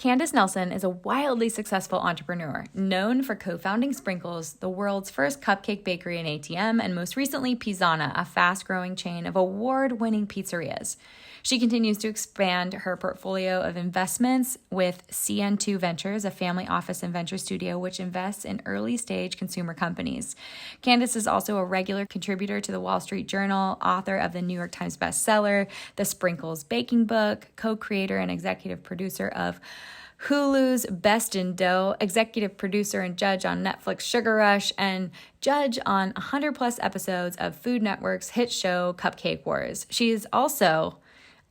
Candace Nelson is a wildly successful entrepreneur, known for co-founding Sprinkles, the world's first cupcake bakery and ATM, and most recently Pizanna, a fast-growing chain of award-winning pizzerias. She continues to expand her portfolio of investments with CN2 Ventures, a family office and venture studio which invests in early-stage consumer companies. Candace is also a regular contributor to the Wall Street Journal, author of the New York Times bestseller, The Sprinkles Baking Book, co-creator and executive producer of Hulu's Best in Dough, executive producer and judge on Netflix Sugar Rush, and judge on 100 plus episodes of Food Network's hit show Cupcake Wars. She is also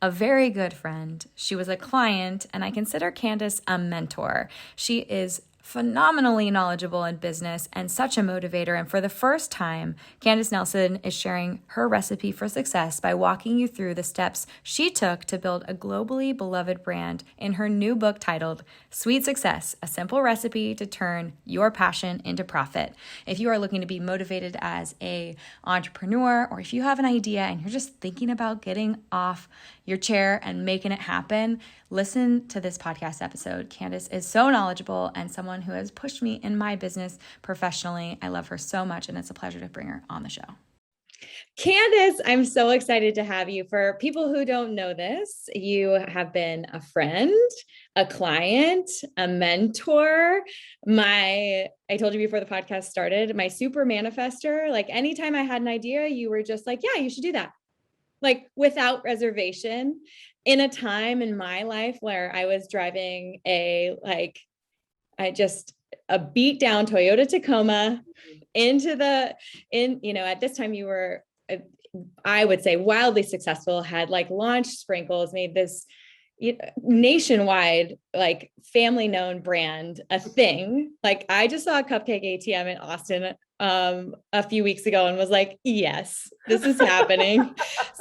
a very good friend. She was a client, and I consider Candace a mentor. She is phenomenally knowledgeable in business and such a motivator. And for the first time, Candace Nelson is sharing her recipe for success by walking you through the steps she took to build a globally beloved brand in her new book titled Sweet Success, a simple recipe to turn your passion into profit. If you are looking to be motivated as an entrepreneur, or if you have an idea and you're just thinking about getting off your chair and making it happen, listen to this podcast episode. Candace is so knowledgeable and someone who has pushed me in my business professionally. I love her so much, and it's a pleasure to bring her on the show. Candace, I'm so excited to have you. For people who don't know this, you have been a friend, a client, a mentor. I told you before the podcast started, my super manifester. Like anytime I had an idea, you were just like, yeah, you should do that. Like without reservation, in a time in my life where I was driving a beat down Toyota Tacoma at this time you were, I would say, wildly successful, had like launched Sprinkles, made this nationwide, like family known brand, a thing. Like I just saw a cupcake ATM in Austin a few weeks ago and was like, yes, this is happening.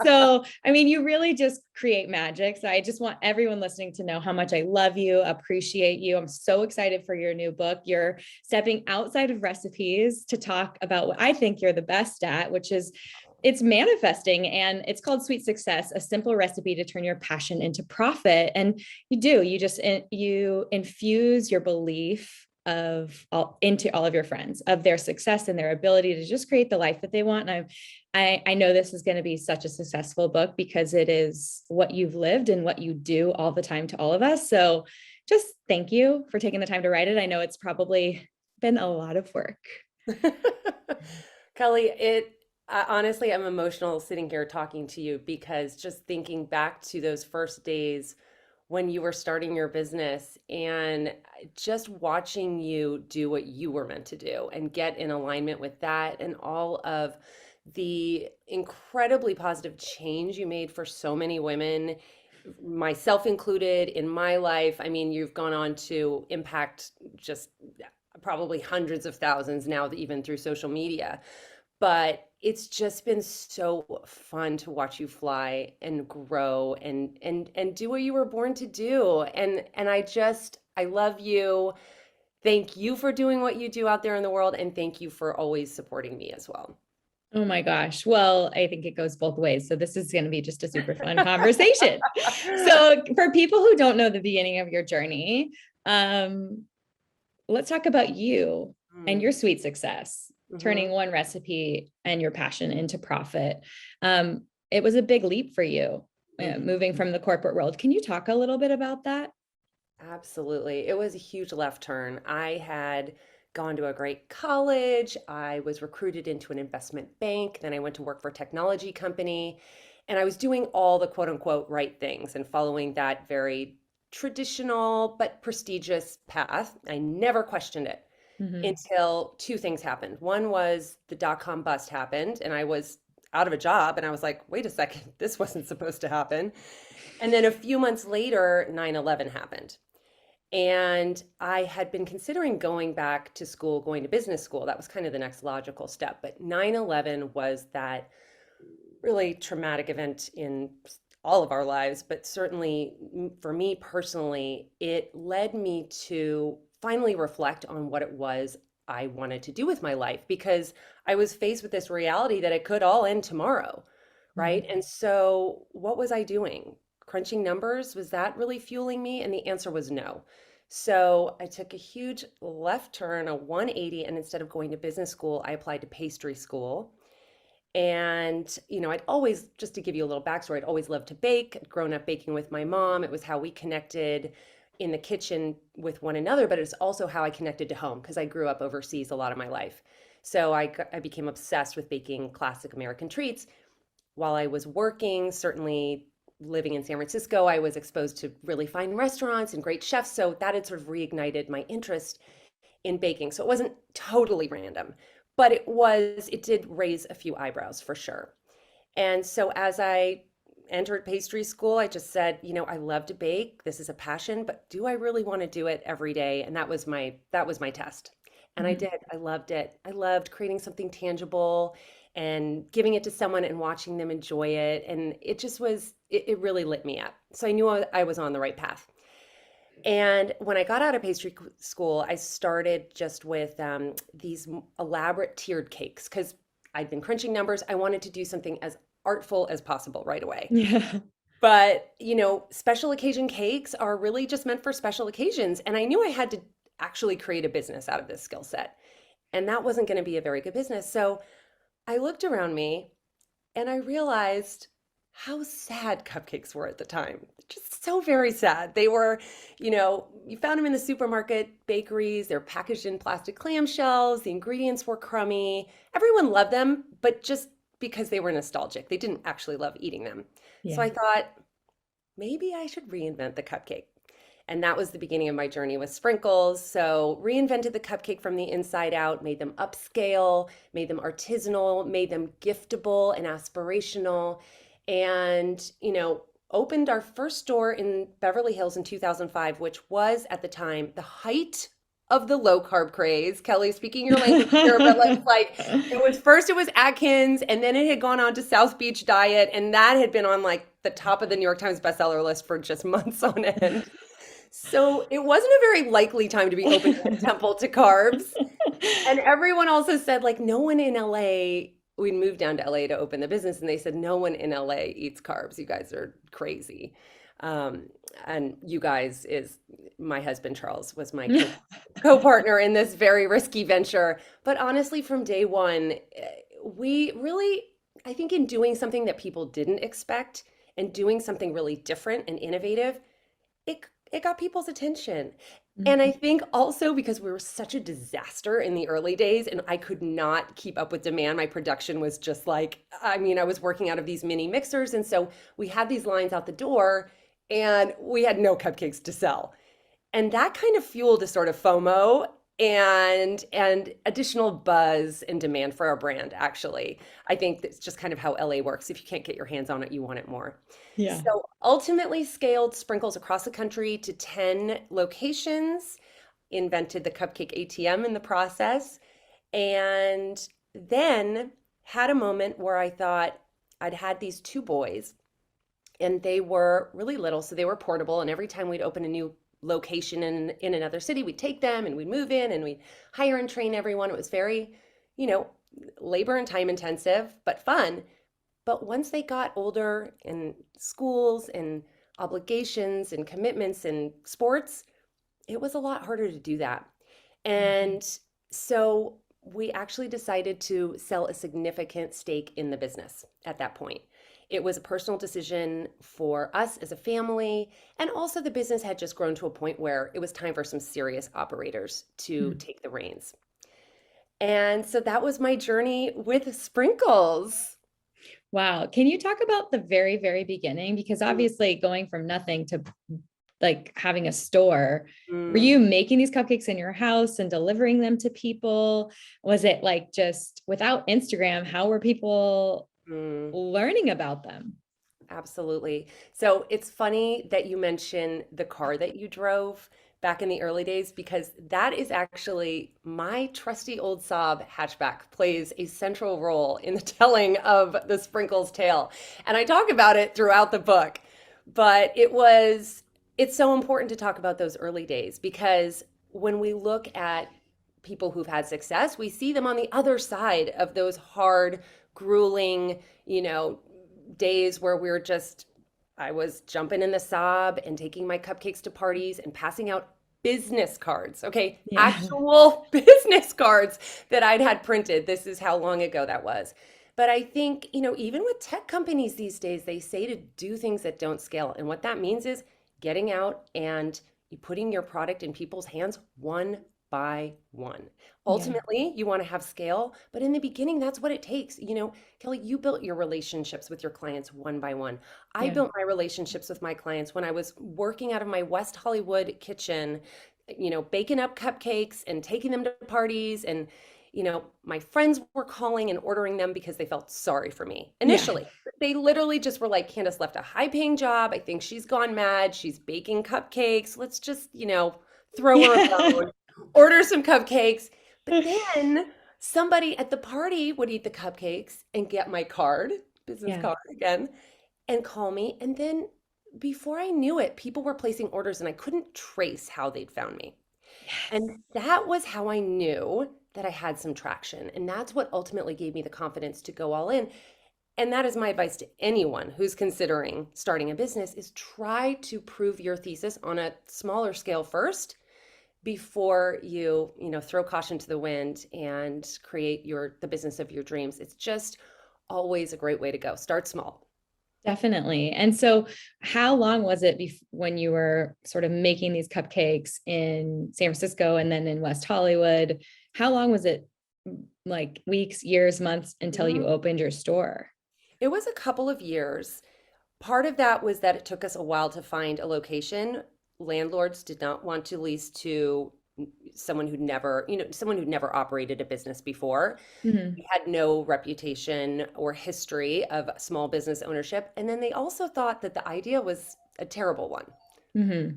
So, I mean, you really just create magic. So I just want everyone listening to know how much I love you, appreciate you. I'm so excited for your new book. You're stepping outside of recipes to talk about what I think you're the best at, which is it's manifesting, and it's called Sweet Success, a simple recipe to turn your passion into profit. And you infuse your belief into all of your friends, of their success and their ability to just create the life that they want. And I know this is going to be such a successful book because it is what you've lived and what you do all the time to all of us. So just thank you for taking the time to write it. I know it's probably been a lot of work. Kelly, honestly, I'm emotional sitting here talking to you because just thinking back to those first days when you were starting your business and just watching you do what you were meant to do and get in alignment with that, and all of the incredibly positive change you made for so many women, myself included, in my life. I mean, you've gone on to impact just probably hundreds of thousands now, even through social media. But it's just been so fun to watch you fly and grow and do what you were born to do. And I love you. Thank you for doing what you do out there in the world, and thank you for always supporting me as well. Oh my gosh. Well, I think it goes both ways. So this is going to be just a super fun conversation. So for people who don't know the beginning of your journey, let's talk about you and your sweet success. Turning one recipe and your passion into profit. It was a big leap for you, moving from the corporate world. Can you talk a little bit about that? Absolutely. It was a huge left turn. I had gone to a great college. I was recruited into an investment bank. Then I went to work for a technology company, and I was doing all the quote unquote right things and following that very traditional but prestigious path. I never questioned it. Until two things happened. One was the dot-com bust happened, and I was out of a job, and I was like, wait a second, this wasn't supposed to happen. And then a few months later, 9/11 happened. And I had been considering going back to school, going to business school. That was kind of the next logical step. But 9/11 was that really traumatic event in all of our lives, but certainly for me personally, it led me to finally reflect on what it was I wanted to do with my life, because I was faced with this reality that it could all end tomorrow, right? And so what was I doing? crunching numbers, was that really fueling me? And the answer was no. So I took a huge left turn, a 180, and instead of going to business school, I applied to pastry school. And, I'd always, just to give you a little backstory, I'd always loved to bake. I'd grown up baking with my mom. It was how we connected in the kitchen with one another, but it's also how I connected to home because I grew up overseas a lot of my life. So I became obsessed with baking classic American treats. While I was working, certainly living in San Francisco, I was exposed to really fine restaurants and great chefs. So that had sort of reignited my interest in baking. So it wasn't totally random, but it did raise a few eyebrows for sure. And so as I entered pastry school, I just said, I love to bake. This is a passion, but do I really want to do it every day? And that was my test. And I Mhm. did. I loved it. I loved creating something tangible and giving it to someone and watching them enjoy it. And it really lit me up. So I knew I was on the right path. And when I got out of pastry school, I started just with these elaborate tiered cakes because I'd been crunching numbers. I wanted to do something as artful as possible right away. Yeah. But, special occasion cakes are really just meant for special occasions. And I knew I had to actually create a business out of this skill set. And that wasn't going to be a very good business. So I looked around me and I realized how sad cupcakes were at the time. Just so very sad. They were, you found them in the supermarket, bakeries, they're packaged in plastic clamshells, the ingredients were crummy. Everyone loved them, but just because they were nostalgic, they didn't actually love eating them. So Yeah. I thought, maybe I should reinvent the cupcake. And that was the beginning of my journey with sprinkles. So, reinvented the cupcake from the inside out, made them upscale, made them artisanal, made them giftable and aspirational, and, opened our first store in Beverly Hills in 2005, which was at the time the height of the low carb craze. Kelly, speaking your language here, but it was Atkins, and then it had gone on to South Beach Diet, and that had been on like the top of the New York Times bestseller list for just months on end. So it wasn't a very likely time to be opening a temple to carbs. And everyone also said, like, no one in LA, we moved down to LA to open the business, and they said, no one in LA eats carbs. You guys are crazy. Um, and you guys is my husband, Charles, was my co-partner in this very risky venture. But honestly, from day one, we really, I think in doing something that people didn't expect and doing something really different and innovative, it got people's attention. And I Mhm. think also because we were such a disaster in the early days and I could not keep up with demand, my production was just like, I mean, I was working out of these mini mixers. And so we had these lines out the door and we had no cupcakes to sell. And that kind of fueled a sort of FOMO and additional buzz and demand for our brand, actually. I think that's just kind of how LA works. If you can't get your hands on it, you want it more. Yeah. So ultimately scaled Sprinkles across the country to 10 locations, invented the Cupcake ATM in the process, and then had a moment where I thought I'd had these two boys and they were really little, so they were portable. And every time we'd open a new location in another city, we'd take them and we'd move in and we'd hire and train everyone. It was very, you know, labor and time intensive, but fun. But once they got older in schools and obligations and commitments and sports, it was a lot harder to do that. Mhm. And so we actually decided to sell a significant stake in the business at that point. It was a personal decision for us as a family. And also, the business had just grown to a point where it was time for some serious operators to Mm. take the reins. And so that was my journey with Sprinkles. Wow. Can you talk about the very, very beginning? Because obviously going from nothing to like having a store, were Mm, you making these cupcakes in your house and delivering them to people? Was it like just without Instagram? How were people mm. learning about them? Absolutely. So it's funny that you mention the car that you drove back in the early days because that is actually my trusty old Saab hatchback plays a central role in the telling of the Sprinkles tale. And I talk about it throughout the book, but it's so important to talk about those early days because when we look at people who've had success, we see them on the other side of those hard, grueling, you know, days where we're just, I was jumping in the Saab and taking my cupcakes to parties and passing out business cards. Okay, Yeah. actual business cards that I'd had printed. This is how long ago that was. But I think, even with tech companies these days, they say to do things that don't scale. And what that means is getting out and putting your product in people's hands one by one. Yeah. Ultimately, you want to have scale, but in the beginning, that's what it takes. Kelly, you built your relationships with your clients one by one. I Yeah. built my relationships with my clients when I was working out of my West Hollywood kitchen, baking up cupcakes and taking them to parties. And, my friends were calling and ordering them because they felt sorry for me Yeah. initially. They literally just were like, Candace left a high paying job. I think she's gone mad. She's baking cupcakes. Let's just, throw her a Yeah. bone, order some cupcakes. But then somebody at the party would eat the cupcakes and get my card, business Yeah. card again, and call me. And then before I knew it, people were placing orders and I couldn't trace how they'd found me. Yes. And that was how I knew that I had some traction. And that's what ultimately gave me the confidence to go all in. And that is my advice to anyone who's considering starting a business is try to prove your thesis on a smaller scale first before you throw caution to the wind and create the business of your dreams. It's just always a great way to go. Start small. Definitely. And so how long was it when you were sort of making these cupcakes in San Francisco and then in West Hollywood? How long was it, like weeks, years, months until you Mhm. opened your store? It was a couple of years. Part of that was that it took us a while to find a location. Landlords did not want to lease to someone who'd never operated a business before. Hmm. We had no reputation or history of small business ownership. And then they also thought that the idea was a terrible one. Hmm.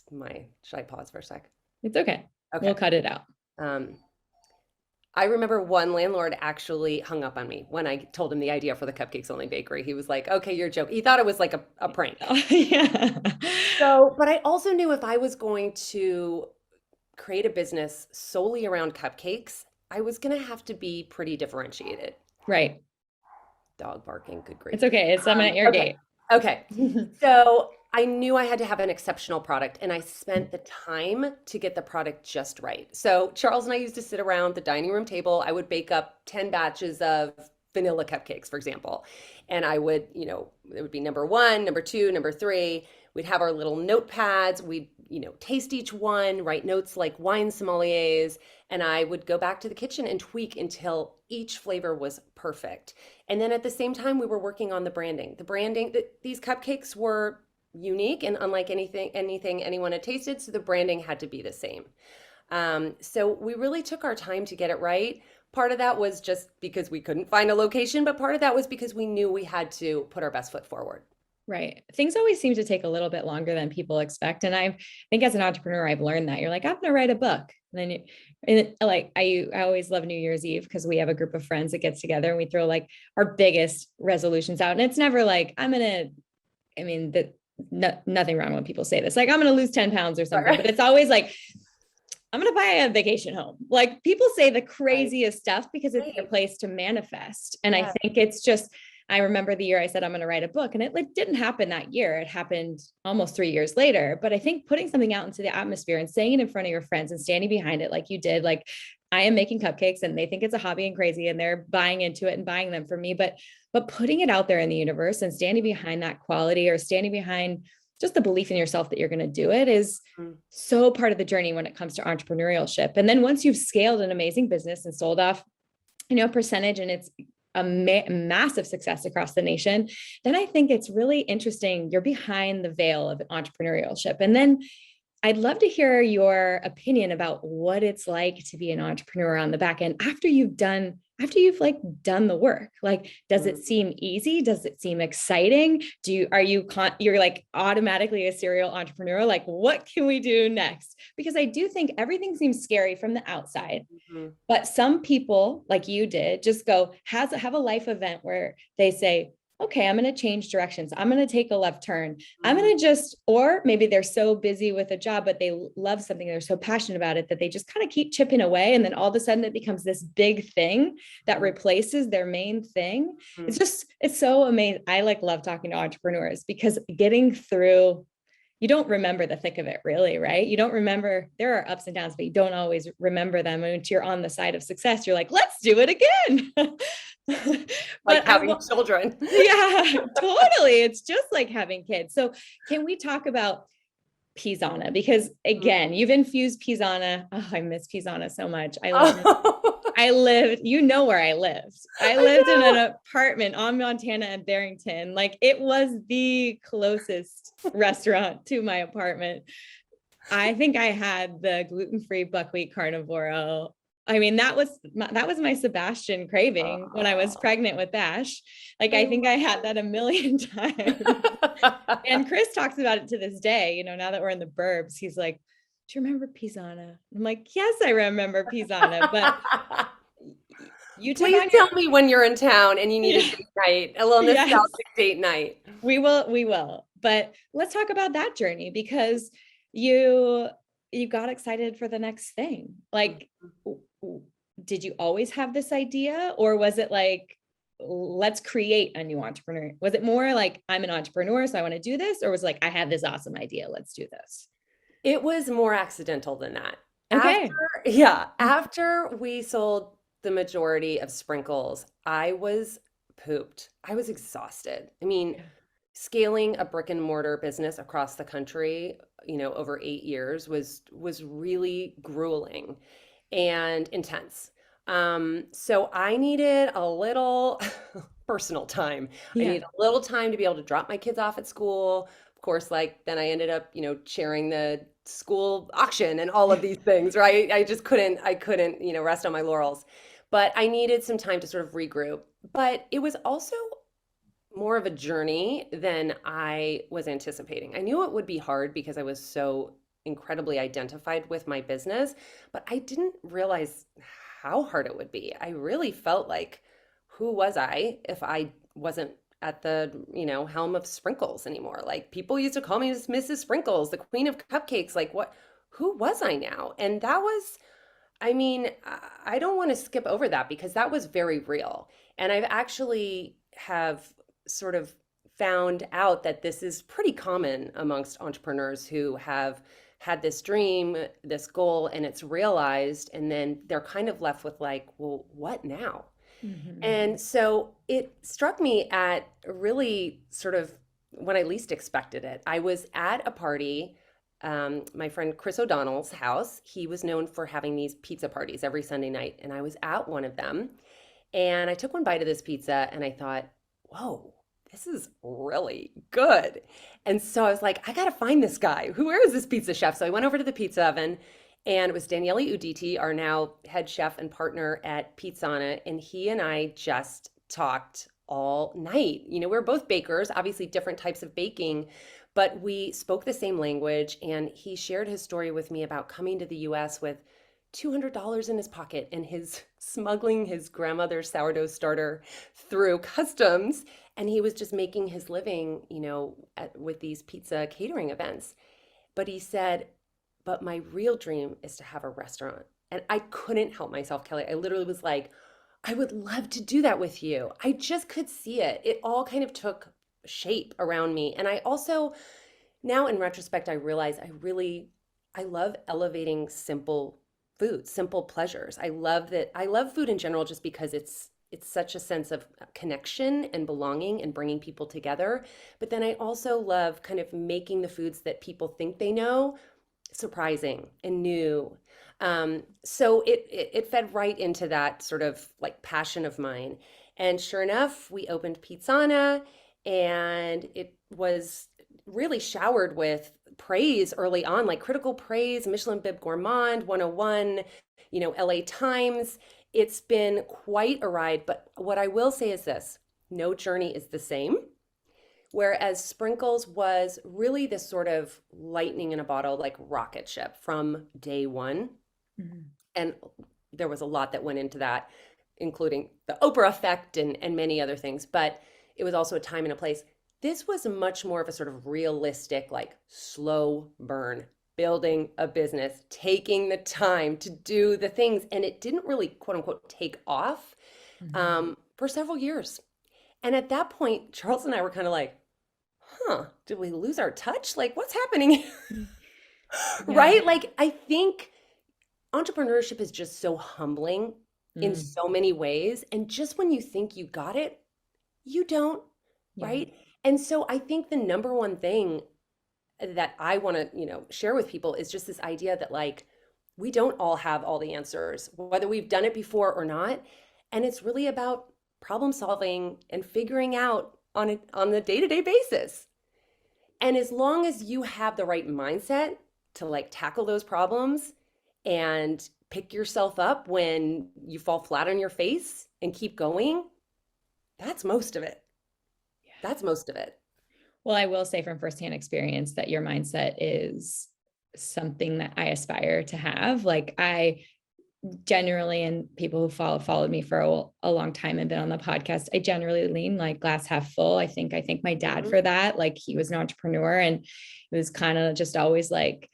Sorry, should I pause for a sec? It's okay. We'll Okay. cut it out. Um, I remember one landlord actually hung up on me when I told him the idea for the Cupcakes Only Bakery. He was like, okay, you're joking. He thought it was like a prank. Yeah. So, but I also knew if I was going to create a business solely around cupcakes, I was going to have to be pretty differentiated. Right. Dog barking, good It's grief. okay. It's someone at your Okay. gate. Okay. So I knew I had to have an exceptional product, and I spent the time to get the product just right. So Charles and I used to sit around the dining room table. I would bake up 10 batches of vanilla cupcakes, for example. And I would, it would be number one, number two, number three. We'd have our little notepads. We'd, taste each one, write notes like wine sommeliers. And I would go back to the kitchen and tweak until each flavor was perfect. And then at the same time, we were working on the branding. These cupcakes were unique and unlike anything anyone had tasted, so the branding had to be the same. So we really took our time to get it right. Part of that was just because we couldn't find a location, but part of that was because we knew we had to put our best foot forward. Right. Things always seem to take a little bit longer than people expect. And I think as an entrepreneur, I've learned that you're like, I'm going to write a book. And then I always love New Year's Eve because we have a group of friends that gets together and we throw like our biggest resolutions out. And it's never like, nothing wrong when people say this, like, I'm going to lose 10 pounds or something, but Right. it's always like, I'm going to buy a vacation home. Like people say the Right. craziest stuff because it's their Right. place to manifest. And I Yeah. think it's just, I remember the year I said, I'm going to write a book and it didn't happen that year. It happened almost 3 years later. But I think putting something out into the atmosphere and saying it in front of your friends and standing behind it, like you did, like I am making cupcakes and they think it's a hobby and crazy and they're buying into it and buying them for me. But putting it out there in the universe and standing behind that quality or standing behind just the belief in yourself that you're going to do it is Mm. so part of the journey when it comes to entrepreneurship. And then once you've scaled an amazing business and sold off, percentage and it's a massive success across the nation, then I think it's really interesting. You're behind the veil of entrepreneurship. And then I'd love to hear your opinion about what it's like to be an entrepreneur on the back end after you've like done the work. Like, does it Mm. seem easy? Does it seem exciting? You're like automatically a serial entrepreneur? Like, what can we do next? Because I do think everything seems scary from the outside, Mhm. but some people like you did just go have a life event where they say, okay, I'm going to change directions. I'm going to take a left turn. I'm Mhm. going to just, or maybe they're so busy with a job, but they love something. They're so passionate about it that they just kind of keep chipping away. And then all of a sudden it becomes this big thing that Mhm. replaces their main thing. It's Mhm. just, it's so amazing. I like love talking to entrepreneurs because getting through, you don't remember the thick of it really, right? You don't remember, there are ups and downs, but you don't always remember them. And once you're on the side of success, you're like, let's do it again. Like But I having want, children. yeah, totally. It's just like having kids. So, can we talk about Pizanna? Because again, you've infused Pizanna. Oh, I miss Pizanna so much. I love it. Oh, I lived, you know where I lived. I I lived in an know. apartment on Montana and Barrington. Like it was the closest restaurant to my apartment. I think I had the gluten-free buckwheat carnivoro. I mean, that was my Sebastian craving when I was Oh, pregnant with Bash. Like I I think I love had that a million times. And that. Chris talks about it to this day, now that we're in the burbs, he's like, "Do you remember Pizanna?" I'm like, "Yes, I remember Pizanna." But you took Please on tell your me when you're in town and you need a yeah, date night, a little yes, nostalgic date night. we will. But let's talk about that journey because you you got excited for the next thing. Like did you always have this idea or was it like let's create a new entrepreneur? Was it more like I'm an entrepreneur so I want to do this or was it like I have this awesome idea, let's do this? It was more accidental than that. After, Okay. yeah, after we sold the majority of sprinkles, I was pooped. I was exhausted. I mean, Yeah. scaling a brick and mortar business across the country, over 8 years was really grueling and intense. So I needed a little personal time. I Yeah. needed a little time to be able to drop my kids off at school. Of course, like then I ended up, chairing the school auction and all of these things, right? I couldn't, rest on my laurels. But I needed some time to sort of regroup. But it was also more of a journey than I was anticipating. I knew it would be hard because I was so incredibly identified with my business, but I didn't realize how hard it would be. I really felt like, who was I if I wasn't at the, helm of Sprinkles anymore? Like people used to call me Mrs. Sprinkles, the queen of cupcakes. Like what, who was I now? And that was, I mean, I don't want to skip over that because that was very real. And I've actually have sort of found out that this is pretty common amongst entrepreneurs who have had this dream, this goal, and it's realized, and then they're kind of left with like, well, what now? Mhm. And so it struck me at really sort of when I least expected it. I was at a party, my friend Chris O'Donnell's house. He was known for having these pizza parties every Sunday night, and I was at one of them. And I took one bite of this pizza and I thought, whoa, this is really good. And so I was like, I got to find this guy. Where is this pizza chef? So I went over to the pizza oven and it was Daniele Uditi, our now head chef and partner at Pizanna. And he and I just talked all night. We're both bakers, obviously different types of baking, but we spoke the same language. And he shared his story with me about coming to the US with $200 in his pocket and his smuggling his grandmother's sourdough starter through customs. And he was just making his living, with these pizza catering events. But he said, but my real dream is to have a restaurant. And I couldn't help myself, Kelly. I literally was like, I would love to do that with you. I just could see it. It all kind of took shape around me. And I also, now in retrospect, I realize I love elevating simple food, simple pleasures. I love food in general just because it's such a sense of connection and belonging and bringing people together. But then I also love kind of making the foods that people think they know surprising and new. So it fed right into that sort of like passion of mine. And sure enough, we opened Pizanna and it was really showered with praise early on, like critical praise, Michelin Bib Gourmand, 101, LA Times. It's been quite a ride, but what I will say is this, no journey is the same. Whereas Sprinkles was really this sort of lightning in a bottle, like rocket ship from day one. Mhm. And there was a lot that went into that, including the Oprah effect and many other things. But It was also a time and a place. This was much more of a sort of realistic, like slow burn, building a business, taking the time to do the things. And it didn't really, quote unquote, take off Mhm. for several years. And at that point, Charles and I were kind of like, huh, did we lose our touch? Like, what's happening? Yeah. Right? Like, I think entrepreneurship is just so humbling in Mm. so many ways. And just when you think you got it, you don't, Yeah. right? And so I think the number one thing that I want to, share with people is just this idea that like we don't all have all the answers, whether we've done it before or not. And it's really about problem solving and figuring out on the day-to-day basis. And as long as you have the right mindset to like tackle those problems and pick yourself up when you fall flat on your face and keep going, that's most of it. That's most of it. Well, I will say from firsthand experience that your mindset is something that I aspire to have. Like I generally, and people who followed me for a long time and been on the podcast, I generally lean like glass half full. I thank my dad Mhm. for that. Like he was an entrepreneur and it was kind of just always like,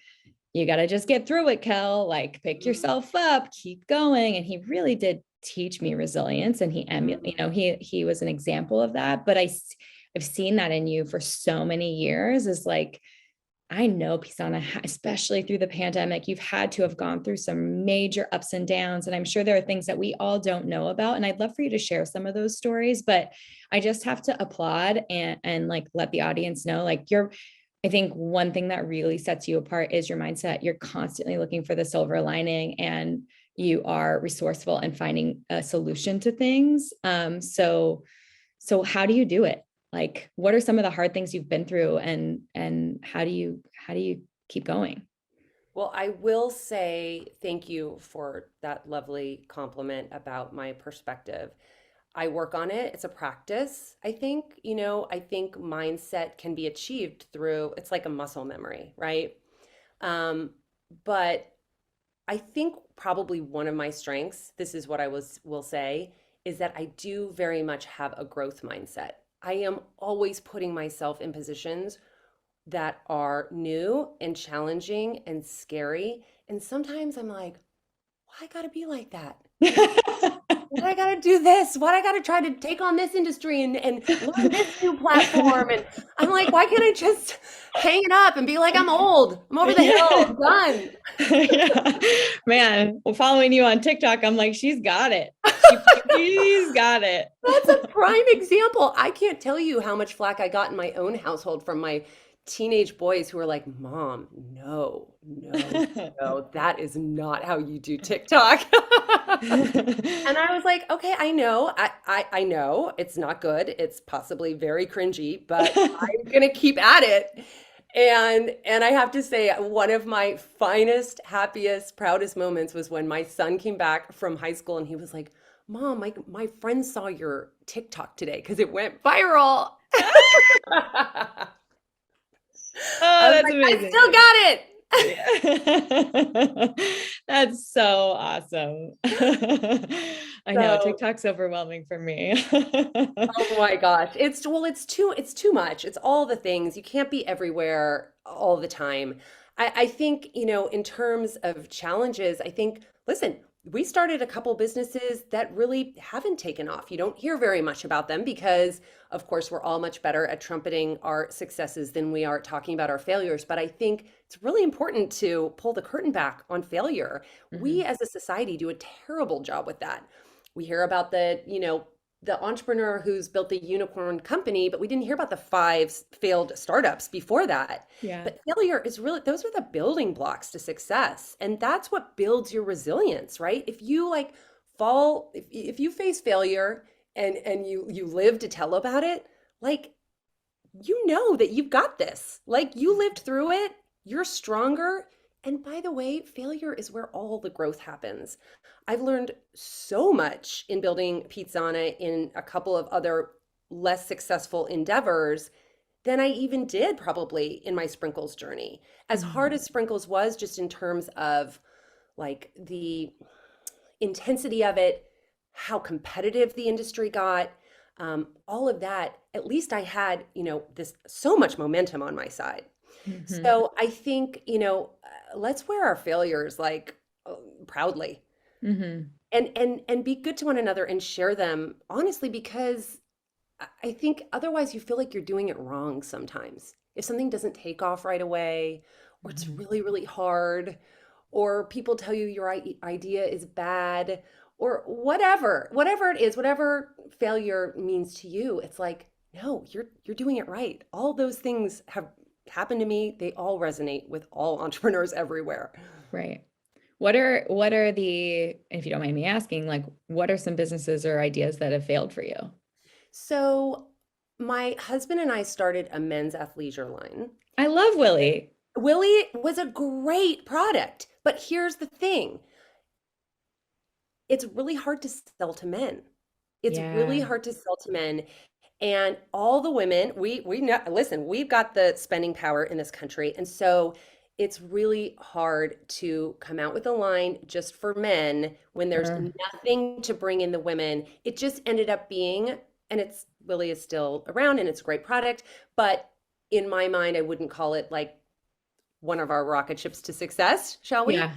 you got to just get through it, Kel, like pick Mhm. yourself up, keep going. And he really did teach me resilience. And Mhm. he was an example of that. But I've seen that in you for so many years is like, I know, Pizanna, especially through the pandemic, you've had to have gone through some major ups and downs. And I'm sure there are things that we all don't know about. And I'd love for you to share some of those stories, but I just have to applaud and like let the audience know, like I think one thing that really sets you apart is your mindset. You're constantly looking for the silver lining and you are resourceful and finding a solution to things. So how do you do it? Like, what are some of the hard things you've been through and how do you keep going? Well, I will say thank you for that lovely compliment about my perspective. I work on it. It's a practice, I think. I think mindset can be achieved through, it's like a muscle memory, right? Um, but I think probably one of my strengths, this is what I will say, is that I do very much have a growth mindset. I am always putting myself in positions that are new and challenging and scary. And sometimes I'm like, why I gotta be like that? Why I gotta do this? Why I gotta try to take on this industry and learn this new platform? And I'm like, why can't I just hang it up and be like, I'm old, I'm over the hill, Yeah. I'm done. Yeah. Man, well, following you on TikTok, I'm like, she's got it. She's got it. That's a prime example. I can't tell you how much flack I got in my own household from my teenage boys who were like, Mom, no, no, no, that is not how you do TikTok. And I was like, okay, I know, I know it's not good. It's possibly very cringy, but I'm gonna keep at it. And I have to say, one of my finest, happiest, proudest moments was when my son came back from high school and he was like, Mom, my friend saw your TikTok today because it went viral. I Oh, was that's like, I amazing. still got it. Yeah. That's so awesome. I know So, TikTok's overwhelming for me. oh my gosh. It's too much. It's all the things. You can't be everywhere all the time. I think, in terms of challenges, I think, listen, we started a couple businesses that really haven't taken off. You don't hear very much about them because, of course, we're all much better at trumpeting our successes than we are talking about our failures. But I think it's really important to pull the curtain back on failure. We Mhm. as a society do a terrible job with that. We hear about the entrepreneur who's built the unicorn company, but we didn't hear about the five failed startups before that. Yeah. But failure is really, those are the building blocks to success. And that's what builds your resilience, right? If you like fall, if you face failure and you live to tell about it, like you know that you've got this. Like you lived through it, you're stronger. And by the way, failure is where all the growth happens. I've learned so much in building Pizanna in a couple of other less successful endeavors than I even did probably in my sprinkles journey. As hard Mhm. as sprinkles was, just in terms of like the intensity of it, how competitive the industry got. all of that, at least I had, this so much momentum on my side. Hmm. So I think, let's wear our failures like proudly Hmm. and be good to one another and share them honestly, because I think otherwise you feel like you're doing it wrong sometimes. If something doesn't take off right away, or it's Hmm. really, really hard, or people tell you your idea is bad, or whatever it is, whatever failure means to you, it's like, no, you're doing it right. All those things have happened to me. They all resonate with all entrepreneurs everywhere. Right. What are the, if you don't mind me asking, like what are some businesses or ideas that have failed for you? So my husband and I started a men's athleisure line. I love Willie. Willie was a great product, but here's the thing. It's really hard to sell to men. It's really Yeah. hard to sell to men. And all the women, we know, listen, we've got the spending power in this country. And so it's really hard to come out with a line just for men when there's Sure. nothing to bring in the women. It just ended up being, and it's Willie is still around and it's a great product, but in my mind, I wouldn't call it like one of our rocket ships to success, shall we? Yeah.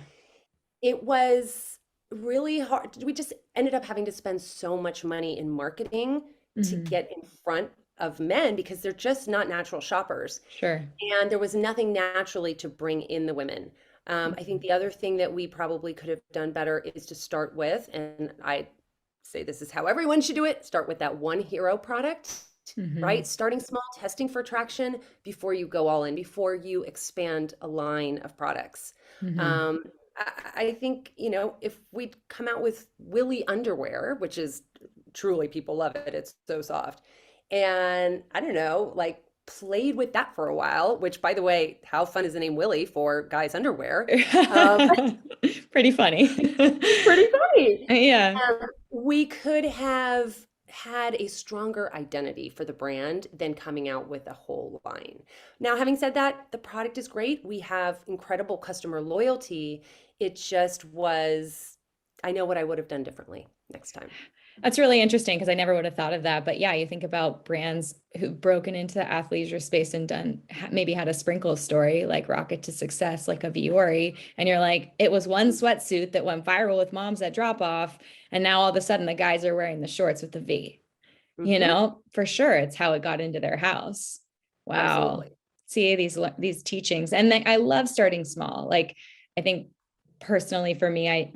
It was really hard. We just ended up having to spend so much money in marketing to Hmm. get in front of men because they're just not natural shoppers. Sure. And there was nothing naturally to bring in the women. I think Mhm. the other thing that we probably could have done better is to start with, and I say this is how everyone should do it, start with that one hero product, right? Mhm. Starting small, testing for traction before you go all in, before you expand a line of products. Mhm. Um, I think, if we'd come out with Willy underwear, which is truly people love it, it's so soft. And I don't know, like played with that for a while, which by the way, how fun is the name Willy for guys' underwear? Um, Pretty funny. it's pretty funny. Yeah. We could have had a stronger identity for the brand than coming out with a whole line. Now, having said that, the product is great. We have incredible customer loyalty. It just was, I know what I would have done differently next time. That's really interesting because I never would have thought of that. But yeah, you think about brands who've broken into the athleisure space and done maybe had a sprinkle story like Rocket to Success, like a Viore, and you're like, it was one sweatsuit that went viral with moms at drop off, and now all of a sudden the guys are wearing the shorts with the V. Hmm. For sure, it's how it got into their house. Wow. Absolutely. See these teachings, and I love starting small. Like I think personally for me, I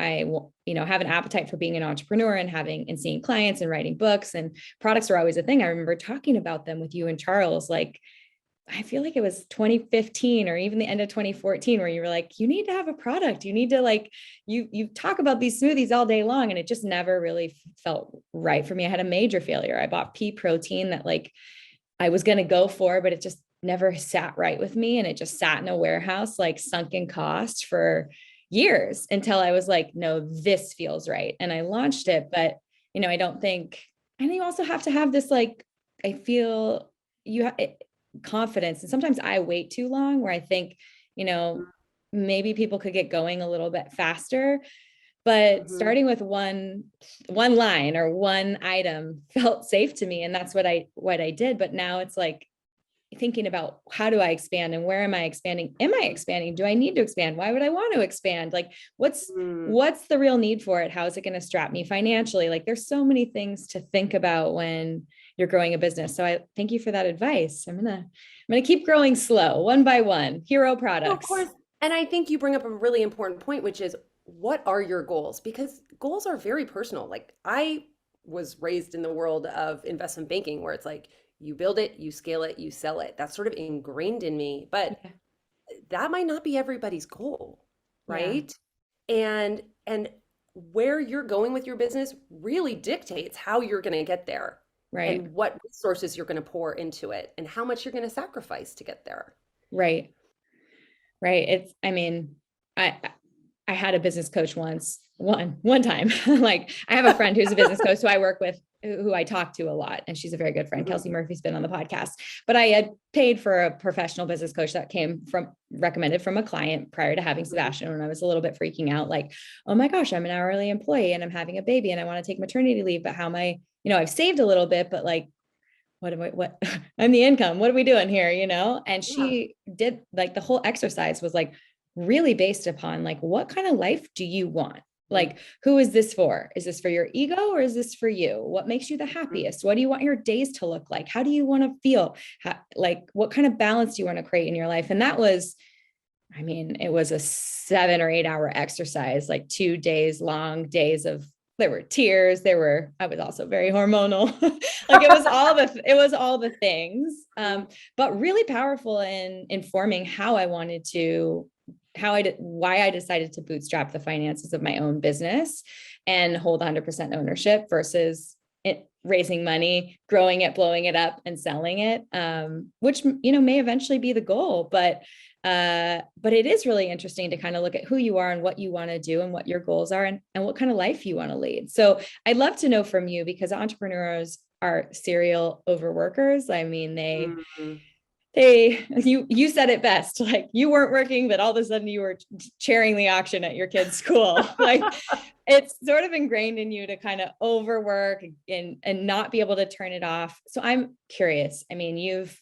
have an appetite for being an entrepreneur and having and seeing clients and writing books, and products are always a thing. I remember talking about them with you and Charles, like I feel like it was 2015 or even the end of 2014 where you were like, you need to have a product. You need to like, you talk about these smoothies all day long. And it just never really felt right for me. I had a major failure. I bought pea protein that like I was going to go for, but it just never sat right with me. And it just sat in a warehouse, like sunken cost for years until I was like, no, this feels right. And I launched it. But, I don't think, and you also have to have this, like, I feel you have confidence. And sometimes I wait too long where I think, you know, maybe people could get going a little bit faster, but Hmm. starting with one line or one item felt safe to me, and that's what I did. But now it's like thinking about how do I expand and where am I expanding, do I need to expand, why would I want to expand, like what's Mm. what's the real need for it, how is it going to strap me financially, like there's so many things to think about when you're growing a business. So I thank you for that advice. I'm gonna keep growing slow, one by one, hero No, of products. course. And I think you bring up a really important point, which is what are your goals? Because goals are very personal. Like I was raised in the world of investment banking where it's like you build it, you scale it, you sell it. That's sort of ingrained in me, but Yeah. that might not be everybody's goal, Yeah. right? And where you're going with your business really dictates how you're going to get there Right. and what resources you're going to pour into it and how much you're going to sacrifice to get there. Right. Right. I I had a business coach one time. Like I have a friend who's a business coach who I work with who I talk to a lot, and she's a very good friend. Mhm. Kelsey Murphy's been on the podcast, but I had paid for a professional business coach that came from recommended from a client prior to having Mhm. Sebastian, when I was a little bit freaking out, like, oh my gosh, I'm an hourly employee and I'm having a baby and I want to take maternity leave, but how am I, I've saved a little bit, but like, what I'm the income, what are we doing here, and Yeah. she did, like, the whole exercise was like really based upon like, what kind of life do you want? Mhm. Like, who is this for? Is this for your ego or is this for you? What makes you the Mhm. happiest? What do you want your days to look like? How do you want to feel? Like, what kind of balance do you want to create in your life? And that was, I mean, it was a 7 or 8 hour exercise, like 2 days long, days of, there were tears. I was also very hormonal. Like, it was all the things. But really powerful in informing how I wanted to, why I decided to bootstrap the finances of my own business and hold 100% ownership versus raising money, growing it, blowing it up, and selling it, which, may eventually be the goal. But it is really interesting to kind of look at who you are and what you want to do and what your goals are, and what kind of life you want to lead. So I'd love to know from you, because entrepreneurs are serial overworkers. I mean, Mhm. you said it best, like, you weren't working, but all of a sudden you were chairing the auction at your kid's school. Like, it's sort of ingrained in you to kind of overwork and not be able to turn it off. So I'm curious. I mean, you've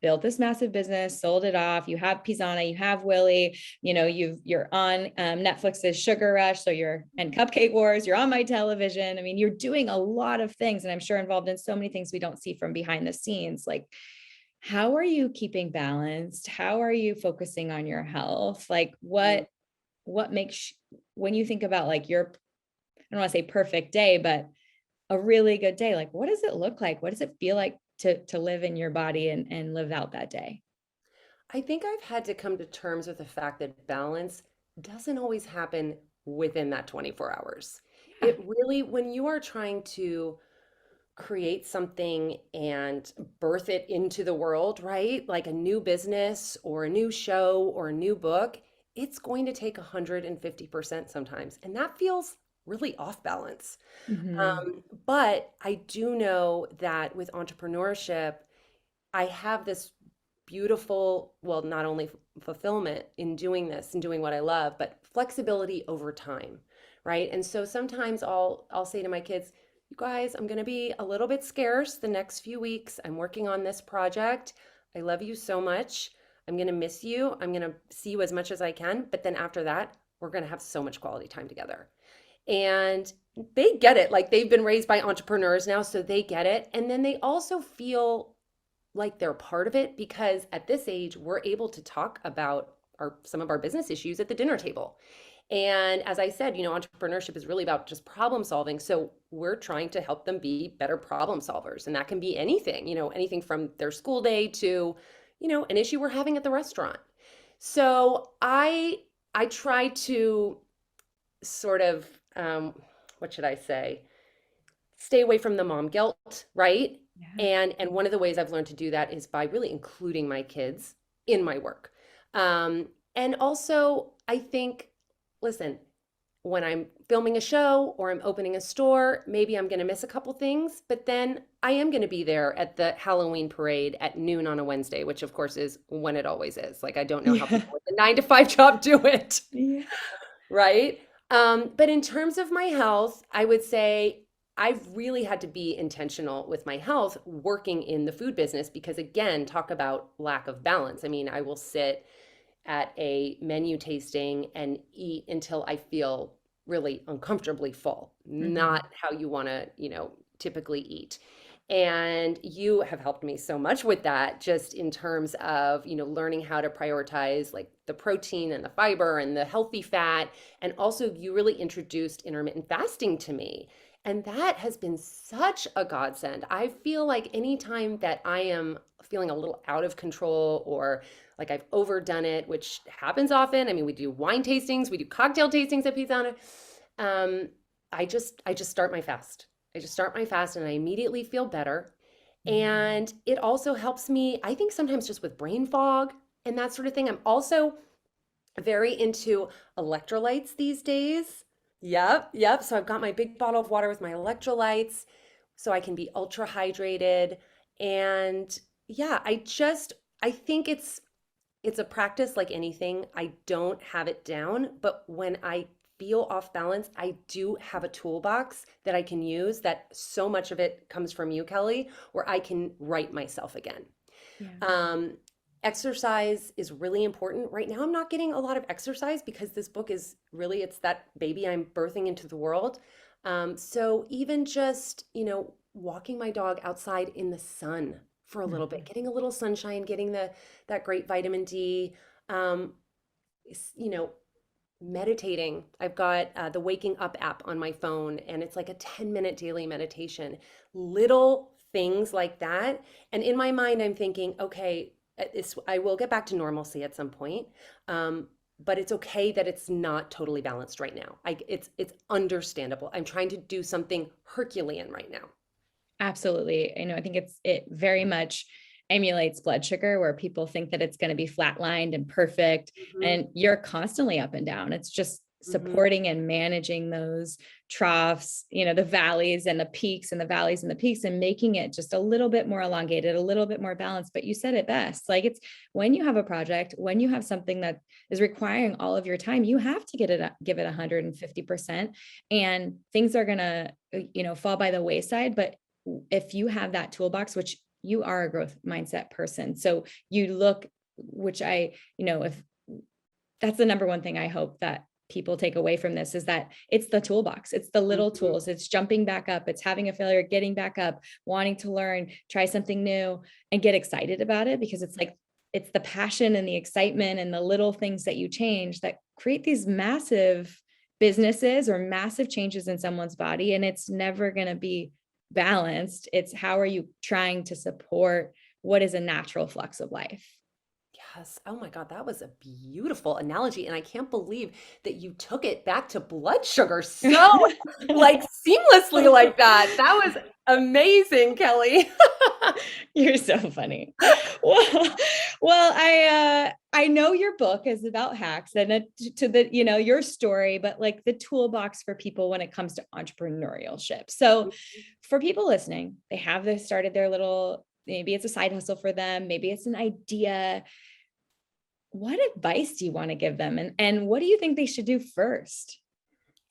built this massive business, sold it off. You have Pizanna, you have Willie, you're on Netflix's Sugar Rush. So and Cupcake Wars, you're on my television. I mean, you're doing a lot of things, and I'm sure involved in so many things we don't see from behind the scenes. Like, how are you keeping balanced? How are you focusing on your health? Like, what makes, when you think about like your, I don't want to say perfect day, but a really good day, like, what does it look like? What does it feel like to live in your body and live out that day? I think I've had to come to terms with the fact that balance doesn't always happen within that 24 hours. Yeah. It really, when you are trying to create something and birth it into the world, right? Like a new business or a new show or a new book, it's going to take 150% sometimes. And that feels really off balance. Mm-hmm. But I do know that with entrepreneurship, I have this beautiful, well, not only fulfillment in doing this and doing what I love, but flexibility over time, right? And so sometimes I'll say to my kids, "You guys, I'm going to be a little bit scarce the next few weeks. I'm working on this project. I love you so much. I'm going to miss you. I'm going to see you as much as I can, but then after that, we're going to have so much quality time together." And they get it. Like, they've been raised by entrepreneurs now, so they get it. And then they also feel like they're part of it, because at this age we're able to talk about some of our business issues at the dinner table. And as I said, entrepreneurship is really about just problem solving. So we're trying to help them be better problem solvers, and that can be anything, anything from their school day to, an issue we're having at the restaurant. So I try to sort of, what should I say, stay away from the mom guilt, right? Yeah. And one of the ways I've learned to do that is by really including my kids in my work. And also, I think, listen, when I'm filming a show or I'm opening a store, maybe I'm going to miss a couple things, but then I am going to be there at the Halloween parade at noon on a Wednesday, which of course is when it always is. Like, I don't know how Yeah. people with a 9 to 5 job do it, Yeah. right? But in terms of my health, I would say I've really had to be intentional with my health working in the food business, because, again, talk about lack of balance. I mean, I will sit at a menu tasting and eat until I feel really uncomfortably full, Mm-hmm. not how you want to, typically eat. And you have helped me so much with that, just in terms of, learning how to prioritize like the protein and the fiber and the healthy fat. And also, you really introduced intermittent fasting to me. And that has been such a godsend. I feel like anytime that I am feeling a little out of control, or like I've overdone it, which happens often. I mean, we do wine tastings, we do cocktail tastings at Pizanna. Um, I just start my fast. I just start my fast and I immediately feel better. And it also helps me, I think, sometimes just with brain fog and that sort of thing. I'm also very into electrolytes these days. Yep, yep. So I've got my big bottle of water with my electrolytes. so I can be ultra hydrated. And yeah, I think it's a practice like anything. I don't have it down, but when I feel off balance, I do have a toolbox that I can use that so much of it comes from you, Kelly, where I can right myself again. Yeah. Um, Exercise is really important. Right now, I'm not getting a lot of exercise because this book is really, it's that baby I'm birthing into the world. So even just, walking my dog outside in the sun for a little bit, Mhm. getting a little sunshine, getting that great vitamin D, um, you know, meditating. I've got the Waking Up app on my phone, and it's like a 10-minute daily meditation. Little things like that. And in my mind, I'm thinking, okay, I will get back to normalcy at some point. But it's okay that it's not totally balanced right now. It's understandable. I'm trying to do something Herculean right now. Absolutely. I think it very much emulates blood sugar, where people think that it's going to be flatlined and perfect, Hmm. and you're constantly up and down. It's just Hmm. supporting and managing those troughs, the valleys and the peaks and the valleys and the peaks, and making it just a little bit more elongated, a little bit more balanced. But you said it best. Like, it's when you have a project, when you have something that is requiring all of your time, you have to give it 150%, and things are going to, fall by the wayside. But if you have that toolbox, which you are a growth mindset person, so you look, which if that's the number one thing I hope that people take away from this, is that it's the toolbox, it's the little Hmm. tools, it's jumping back up, it's having a failure, getting back up, wanting to learn, try something new, and get excited about it, because it's like, it's the passion and the excitement and the little things that you change that create these massive businesses or massive changes in someone's body. And it's never going to be balanced. It's how are you trying to support what is a natural flux of life? Yes. Oh my God, that was a beautiful analogy. And I can't believe that you took it back to blood sugar so like seamlessly like that. That was amazing, Kelly. You're so funny. Well, I know your book is about hacks, and to the your story, but like the toolbox for people when it comes to entrepreneurship. So for people listening, they have this started their little, maybe it's a side hustle for them, maybe it's an idea. What advice do you want to give them, and what do you think they should do first?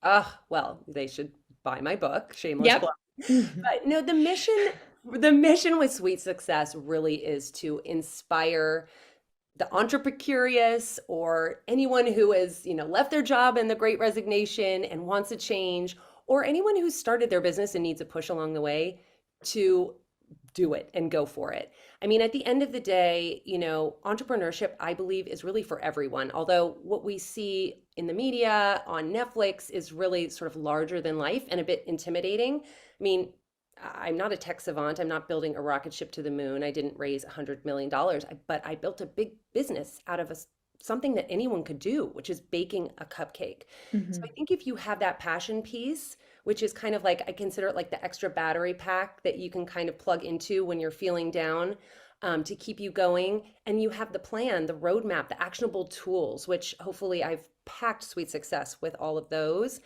Well, they should buy my book, shameless plug. Yep. Mhm. But no, the mission with Sweet Success really is to inspire the entrepreneur or anyone who has, left their job in the Great Resignation and wants a change, or anyone who's started their business and needs a push along the way to do it and go for it. I mean, at the end of the day, entrepreneurship, I believe, is really for everyone. Although what we see in the media on Netflix is really sort of larger than life and a bit intimidating. I mean, I'm not a tech savant. I'm not building a rocket ship to the moon. I didn't raise $100 million, but I built a big business out of something that anyone could do, which is baking a cupcake. So I Mhm. think if you have that passion piece, which is kind of like, I consider it like the extra battery pack that you can kind of plug into when you're feeling down, to keep you going. And you have the plan, the roadmap, the actionable tools, which hopefully I've packed Sweet Success with all of those.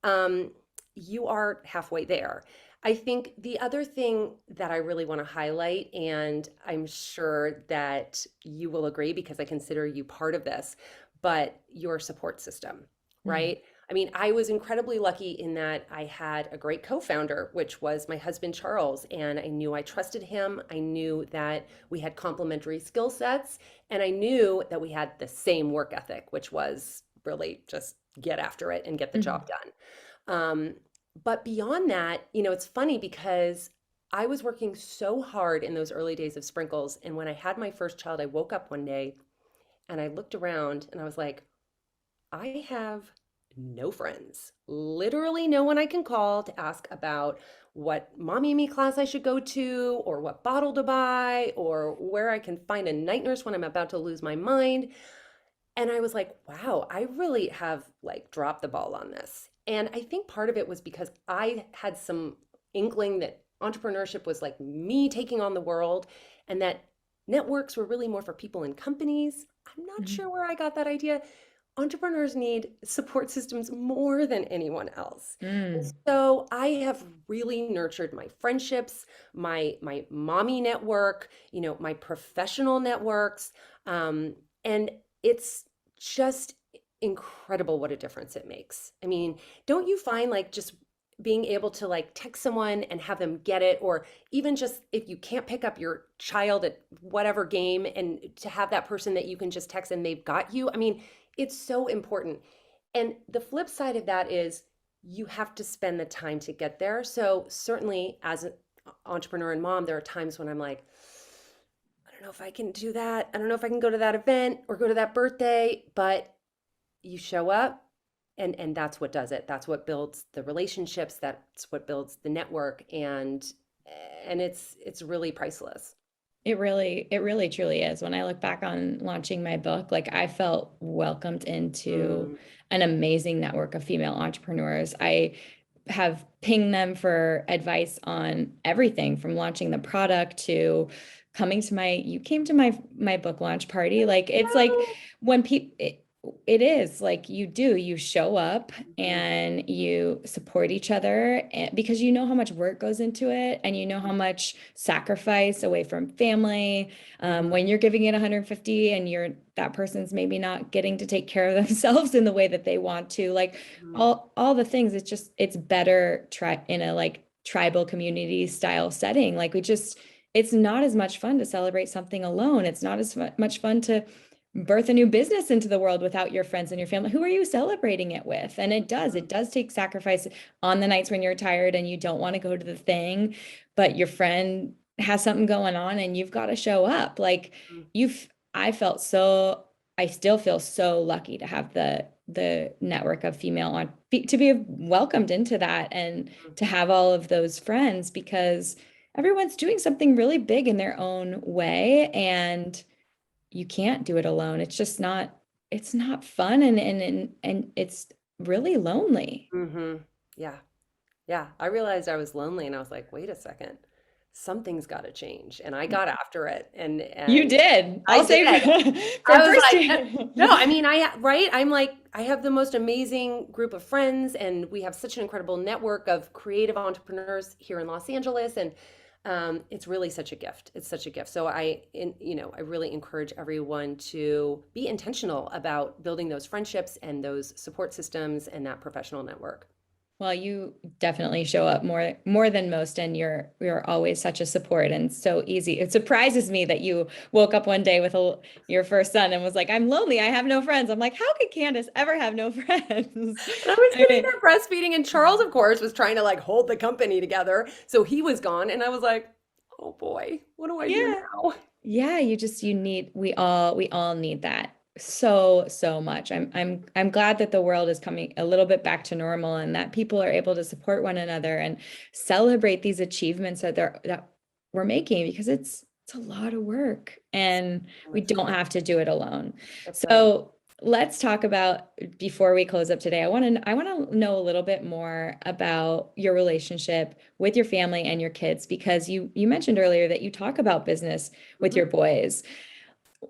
Um, you are halfway there. I think the other thing that I really want to highlight, and I'm sure that you will agree because I consider you part of this, but your support system, Mhm. right? I mean, I was incredibly lucky in that I had a great co-founder, which was my husband, Charles, and I knew I trusted him. I knew that we had complementary skill sets, and I knew that we had the same work ethic, which was really just get after it and get the Mhm. job done. But beyond that, it's funny because I was working so hard in those early days of Sprinkles. And when I had my first child, I woke up one day and I looked around and I was like, I have no friends, literally no one I can call to ask about what mommy and me class I should go to, or what bottle to buy, or where I can find a night nurse when I'm about to lose my mind. And I was like, wow, I really have like dropped the ball on this. And I think part of it was because I had some inkling that entrepreneurship was like me taking on the world and that networks were really more for people in companies. I'm not Mhm. sure where I got that idea, entrepreneurs need support systems more than anyone else. And Mm. so I have really nurtured my friendships, my mommy network, my professional networks, and it's just incredible what a difference it makes. I mean, don't you find like just being able to like text someone and have them get it, or even just if you can't pick up your child at whatever game and to have that person that you can just text and they've got you. I mean, it's so important. And the flip side of that is you have to spend the time to get there. So certainly as an entrepreneur and mom, there are times when I'm like, I don't know if I can do that. I don't know if I can go to that event or go to that birthday, but you show up and that's what does it. That's what builds the relationships, that's what builds the network, and it's really priceless. It really truly is. When I look back on launching my book, like I felt welcomed into Mm, an amazing network of female entrepreneurs. I have pinged them for advice on everything from launching the product to coming to you came to my book launch party. Like it's like no. when people it is like you show up Mhm, and you support each other because you know how much work goes into it and you know how much sacrifice away from family mhm, when you're giving it 150 and that person's maybe not getting to take care of themselves in the way that they want to, like mhm, all the things. It's better try in a like tribal community style setting. Like it's not as much fun to celebrate something alone. It's not as much fun to birth a new business into the world without your friends and your family. Who are you celebrating it with? And mhm, it does take sacrifice on the nights when you're tired and you don't want to go to the thing, but your friend has something going on and you've got to show up. Like mhm, you've, I felt so, I still feel so lucky to have the network of female to be welcomed into that and mhm. to have all of those friends because everyone's doing something really big in their own way and you can't do it alone. It's not fun and it's really lonely. Mhm. Yeah. Yeah. I realized I was lonely and I was like, wait a second. Something's got to change. And I got after it You and did. I I'll did. say I from was first like, no, hand. I mean, right? I'm like, I have the most amazing group of friends, and we have such an incredible network of creative entrepreneurs here in Los Angeles, and it's really such a gift. It's such a gift. So I really encourage everyone to be intentional about building those friendships and those support systems and that professional network. Well, you definitely show up more than most, and you're always such a support and so easy. It surprises me that you woke up one day with your first son and was like, "I'm lonely. I have no friends." I'm like, "How could Candace ever have no friends?" And I was I sitting mean, there breastfeeding, and Charles, of course, was trying to like hold the company together. So he was gone, and I was like, oh boy, what do I do yeah. now? Yeah, you need we all need that so much. I'm glad that the world is coming a little bit back to normal and that people are able to support one another and celebrate these achievements that we're making because it's a lot of work and So we much don't work. have to do it alone. That's right. So let's talk about before we close up today. I want to know a little bit more about your relationship with your family and your kids because you mentioned earlier that you talk about business with Mhm. your boys.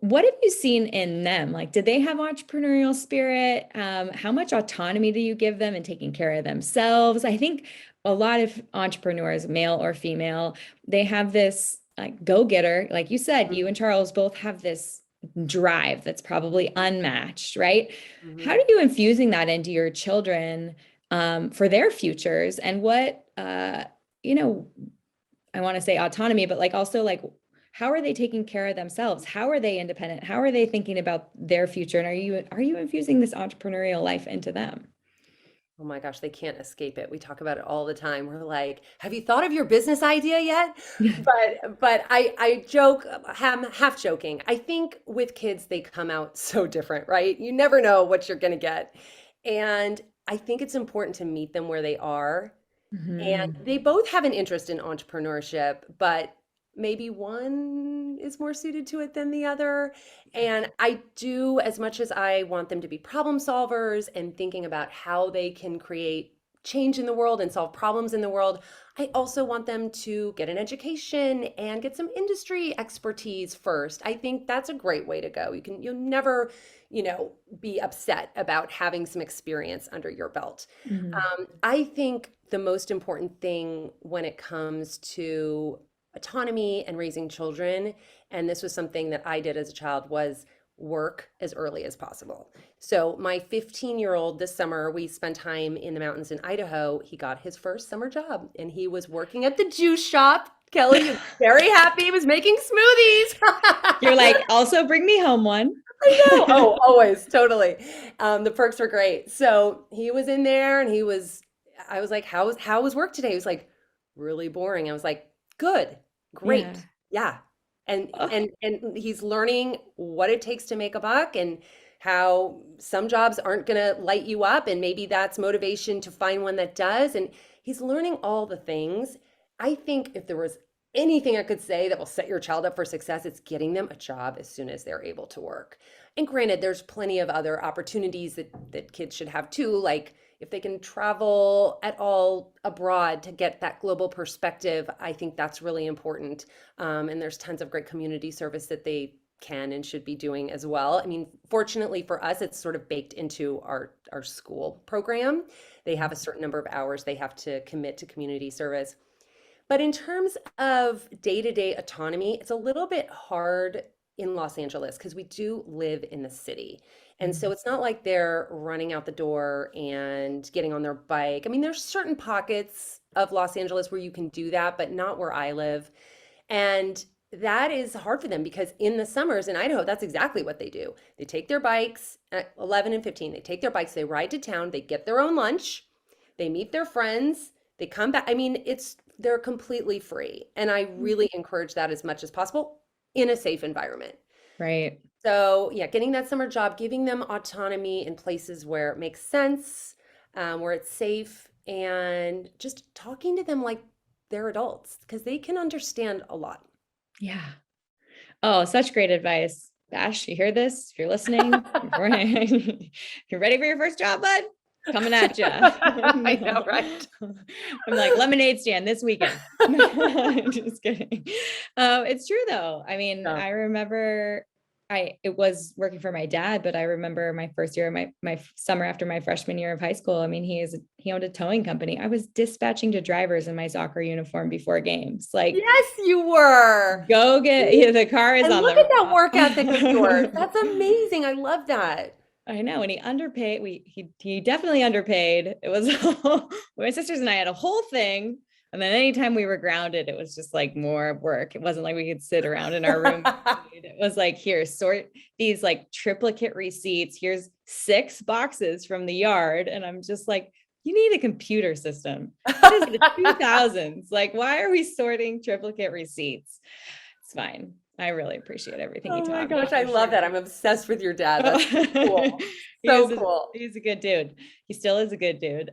What have you seen in them? Like, did they have entrepreneurial spirit? How much autonomy do you give them in taking care of themselves? I think a lot of entrepreneurs, male or female, they have this like go-getter. Like you said, you and Charles both have this drive that's probably unmatched, right? How Mhm. are you infusing that into your children for their futures? And you know, I want to say autonomy, but like also like how are they taking care of themselves? How are they independent? How are they thinking about their future? And are you infusing this entrepreneurial life into them? Oh my gosh, they can't escape it. We talk about it all the time. We're like, "Have you thought of your business idea yet?" But I joke, I'm half joking. I think with kids they come out so different, right? You never know what you're going to get. And I think it's important to meet them where they are. Mhm. And they both have an interest in entrepreneurship, but maybe one is more suited to it than the other. And I do, as much as I want them to be problem solvers and thinking about how they can create change in the world and solve problems in the world. I also want them to get an education and get some industry expertise first. I think that's a great way to go. You'll never, be upset about having some experience under your belt. Mhm. I think the most important thing when it comes to autonomy and raising children, and this was something that I did as a child, was work as early as possible. So my 15-year-old this summer, we spent time in the mountains in Idaho. He got his first summer job and he was working at the juice shop. Kelly was very happy. He was making You're smoothies. like, also bring me home one. I know. Oh, always, totally. The perks were great. So he was in there and I was like, how was work today? He was like, really boring. I was like, good, Yeah. great. Yeah. And Oh, and he's learning what it takes to make a buck and how some jobs aren't gonna light you up, and maybe that's motivation to find one that does. And he's learning all the things. I think if there was anything I could say that will set your child up for success, it's getting them a job as soon as they're able to work. And granted, there's plenty of other opportunities that kids should have too, like if they can travel at all abroad to get that global perspective, I think that's really important. And there's tons of great community service that they can and should be doing as well. I mean, fortunately for us, it's sort of baked into our school program. They have a certain number of hours they have to commit to community service. But in terms of day-to-day autonomy, it's a little bit hard in Los Angeles because we do live in the city. And so mhm. it's not like they're running out the door and getting on their bike. I mean, there's certain pockets of Los Angeles where you can do that, but not where I live. And that is hard for them because in the summers in Idaho, that's exactly what they do. They take their bikes at 11 and 15. They take their bikes, they ride to town, they get their own lunch, they meet their friends, they come back. I mean, they're completely free. And I really encourage that as much as possible in a safe environment. Right. So, yeah, getting that summer job, giving them autonomy in places where it makes sense, where it's safe, and just talking to them like they're adults because they can understand a lot. Yeah. Oh, such great advice. Bash, you hear this? If you're listening, you're ready for your first job, bud? Coming at you. I know, right? I'm like lemonade stand this weekend. Just kidding. It's true though. I mean, Yeah. I remember it was working for my dad, but I remember my first year, my summer after my freshman year of high school. I mean, he owned a towing company. I was dispatching to drivers in my soccer uniform before games. Like, Yes, you were. go get, yeah, the car is And on look at that the. work ethic of yours. That's amazing. I love that. I know, and he underpaid. He definitely underpaid. It was my sisters and I had a whole thing, and then anytime we were grounded, it was just like more work. It wasn't like we could sit around in our room. It was like, here, sort these like triplicate receipts. Here's 6 boxes from the yard, and I'm just like, you need a computer system. This is the 2000s. Like, why are we sorting triplicate receipts? It's fine. I really appreciate everything you Oh my taught me gosh, I for love sure. that. I'm obsessed with your dad. That's so cool. So cool. He's a good dude. He still is a good dude.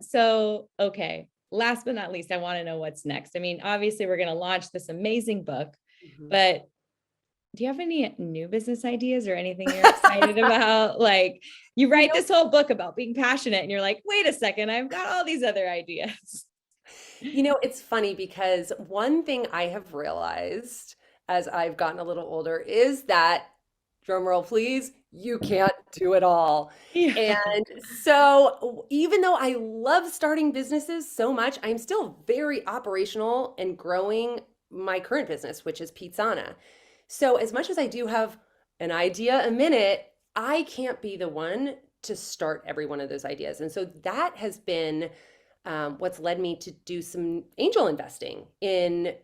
So okay. Last but not least, I want to know what's next. I mean, obviously we're going to launch this amazing book, Mhm. but do you have any new business ideas or anything you're excited about? Like you You write know, this whole book about being passionate and you're like, wait a second, I've got all these other ideas. it's funny because one thing I have realized as I've gotten a little older is that, drum roll please, you can't do it all. Yeah. And so even though I love starting businesses so much, I'm still very operational and growing my current business, which is Pizanna. So as much as I do have an idea a minute, I can't be the one to start every one of those ideas. And so that has been what's led me to do some angel investing in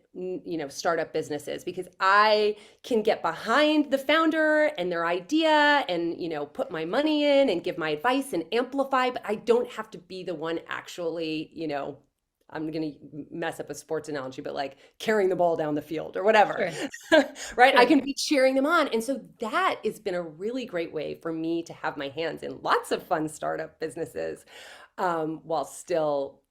startup businesses because I can get behind the founder and their idea and put my money in and give my advice and amplify, but I don't have to be the one actually, I'm going to mess up a sports analogy, but like carrying the ball down the field or whatever. Sure. Right? I Sure. can be cheering them on. And so that has been a really great way for me to have my hands in lots of fun startup businesses, while still,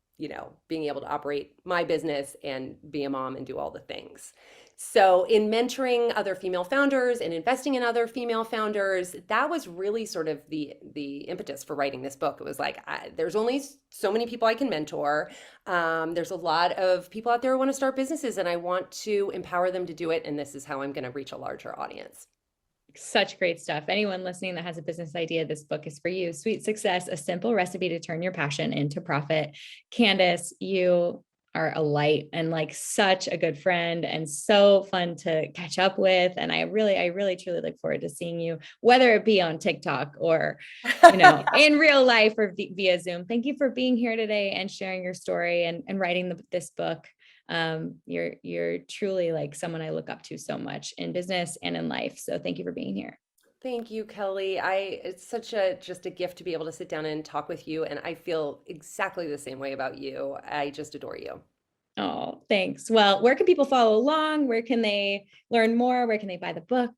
being able to operate my business and be a mom and do all the things. So, in mentoring other female founders and investing in other female founders, that was really sort of the impetus for writing this book. It was like, there's only so many people I can mentor. There's a lot of people out there who want to start businesses, and I want to empower them to do it. And this is how I'm going to reach a larger audience. Such great stuff. Anyone listening that has a business idea, this book is for you. Sweet Success, a simple recipe to turn your passion into profit. Candace, you are a light and like such a good friend and so fun to catch up with. And I really, truly look forward to seeing you, whether it be on TikTok or, in real life or via Zoom. Thank you for being here today and sharing your story and writing this book. You're truly like someone I look up to so much in business and in life. So thank you for being here. Thank you, Kelly. It's such just a gift to be able to sit down and talk with you, and I feel exactly the same way about you. I just adore you. Oh, thanks. Well, where can people follow along? Where can they learn more? Where can they buy the book?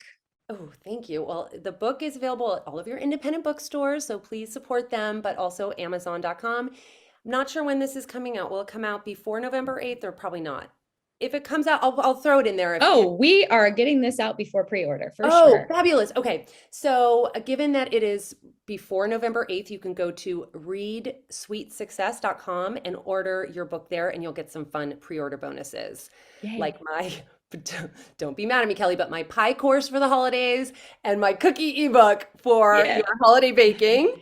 Oh, thank you. Well, the book is available at all of your independent bookstores, so please support them, but also Amazon.com. I'm not sure when this is coming out. Will it come out before November 8th or probably not? If it comes out, I'll throw it in there. We are getting this out before pre-order for Oh, sure. fabulous. Okay. So, given that it is before November 8th, you can go to readsweetsuccess.com and order your book there, and you'll get some fun pre-order bonuses. Yay. Like don't be mad at me, Kelly, but my pie course for the holidays and my cookie ebook for your holiday baking.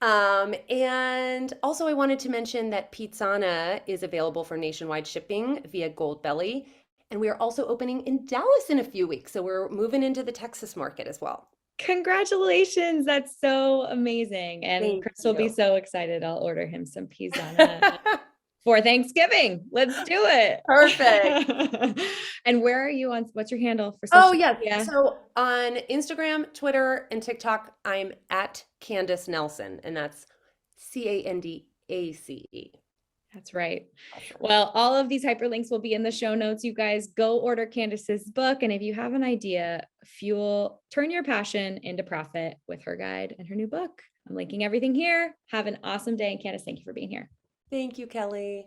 And also, I wanted to mention that Pizanna is available for nationwide shipping via Goldbelly. And we are also opening in Dallas in a few weeks. So we're moving into the Texas market as well. Congratulations. That's so amazing. And Thank Chris will be you. so excited. I'll order him some Pizanna for Thanksgiving. Let's do it. Perfect. And where are you on? What's your handle for social media? Yes. So on Instagram, Twitter, and TikTok, I'm at Candace Nelson, and that's Candace. That's right. Well, all of these hyperlinks will be in the show notes. You guys go order Candace's book. And if you have an idea, turn your passion into profit with her guide and her new book. I'm linking everything here. Have an awesome day. And Candace, thank you for being here. Thank you, Kelly.